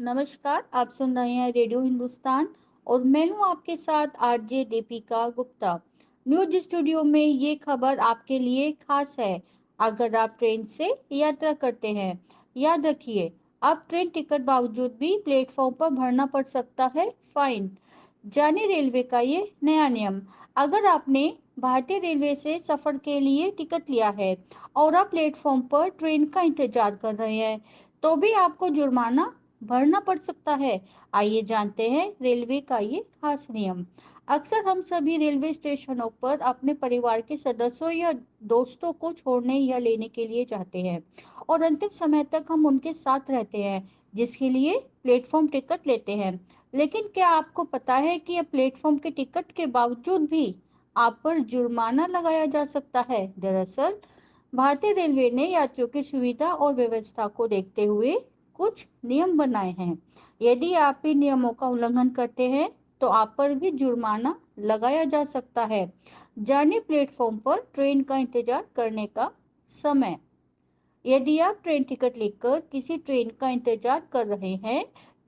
नमस्कार, आप सुन रहे हैं रेडियो हिंदुस्तान और मैं हूं आपके साथ RJ Deepika Gupta. News studio में ये खबर आपके लिए खास है। अगर आप ट्रेन से यात्रा करते हैं, याद रखिए, अब ट्रेन टिकट बावजूद भी प्लेटफॉर्म पर भरना पड़ सकता है फाइन। जाने रेलवे का ये नया नियम। अगर आपने भारतीय रेलवे से सफर के लिए टिकट लिया है और आप प्लेटफॉर्म पर ट्रेन का इंतजार कर रहे हैं, तो भी आपको जुर्माना भरना पड़ सकता है। आइए जानते हैं रेलवे का ये खास नियम। अक्सर हम सभी रेलवे स्टेशनों पर अपने परिवार के सदस्यों या दोस्तों को छोड़ने या लेने के लिए जाते हैं और अंतिम समय तक हम उनके साथ रहते हैं, जिसके लिए प्लेटफॉर्म टिकट लेते हैं। लेकिन क्या आपको पता है कि अब प्लेटफॉर्म के टिकट के बावजूद भी आप पर जुर्माना लगाया जा सकता है? दरअसल भारतीय रेलवे ने यात्रियों की सुविधा और व्यवस्था को देखते हुए कुछ नियम बनाए हैं। यदि आप इन नियमों का उल्लंघन करते हैं, तो आप पर भी जुर्माना लगाया जा सकता है। जानिए प्लेटफॉर्म पर ट्रेन का इंतजार करने का समय। यदि आप ट्रेन टिकट लेकर किसी ट्रेन का इंतजार कर रहे हैं,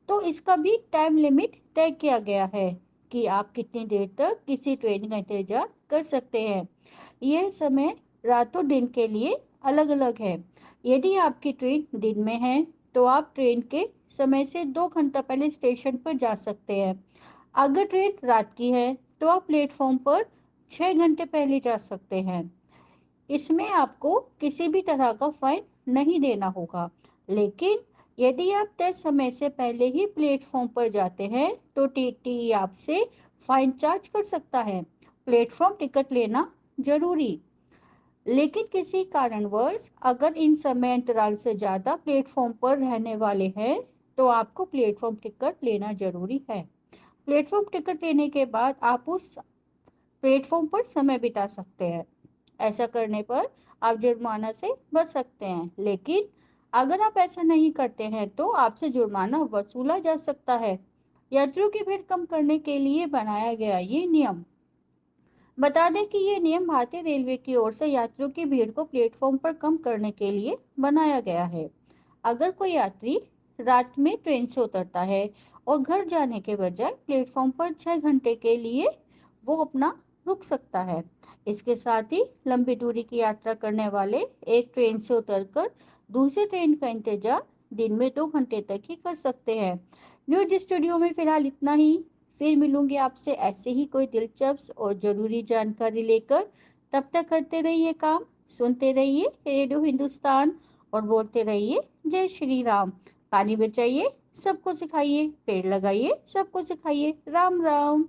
तो इसका भी टाइम लिमिट तय किया गया है कि आप कितनी देर तक किसी ट्रेन का इंतजार कर सकते हैं। यह समय रातों दिन के लिए अलग-अलग है। यदि आपकी ट्रेन दिन में है, तो आप ट्रेन के समय से 2 घंटा पहले स्टेशन पर जा सकते हैं। अगर ट्रेन रात की है, तो आप प्लेटफॉर्म पर 6 घंटे पहले जा सकते हैं। इसमें आपको किसी भी तरह का फाइन नहीं देना होगा। लेकिन यदि आप तय समय से पहले ही प्लेटफॉर्म पर जाते हैं, तो टीटी आपसे फाइन चार्ज कर सकता है। प्लेटफॉर्म टिकट लेना जरूरी। लेकिन किसी कारणवश अगर इन समय अंतराल से ज़्यादा प्लेटफॉर्म पर रहने वाले हैं, तो आपको प्लेटफॉर्म टिकट लेना जरूरी है। प्लेटफॉर्म टिकट लेने के बाद आप उस प्लेटफॉर्म पर समय बिता सकते हैं। ऐसा करने पर आप जुर्माना से बच सकते हैं। लेकिन अगर आप ऐसा नहीं करते हैं, तो आपसे जुर्माना वसूला जा सकता है। यात्रियों की भीड़ कम करने के लिए बनाया गया ये नियम। बता दें कि ये नियम भारतीय रेलवे की ओर से यात्रियों की भीड़ को प्लेटफॉर्म पर कम करने के लिए बनाया गया है। अगर कोई यात्री रात में ट्रेन से उतरता है और घर जाने के बजाय प्लेटफॉर्म पर 6 घंटे के लिए वो अपना रुक सकता है। इसके साथ ही लंबी दूरी की यात्रा करने वाले एक ट्रेन से उतरकर दूसरी ट्रेन का इंतजार दिन में 2 घंटे तक ही कर सकते हैं। न्यूज स्टूडियो में फिलहाल इतना ही। फिर मिलूंगी आपसे ऐसे ही कोई दिलचस्प और जरूरी जानकारी लेकर। तब तक करते रहिए काम, सुनते रहिए रेडियो हिंदुस्तान और बोलते रहिए जय श्री राम। पानी बचाइए, सबको सिखाइए, पेड़ लगाइए, सबको सिखाइए। राम राम।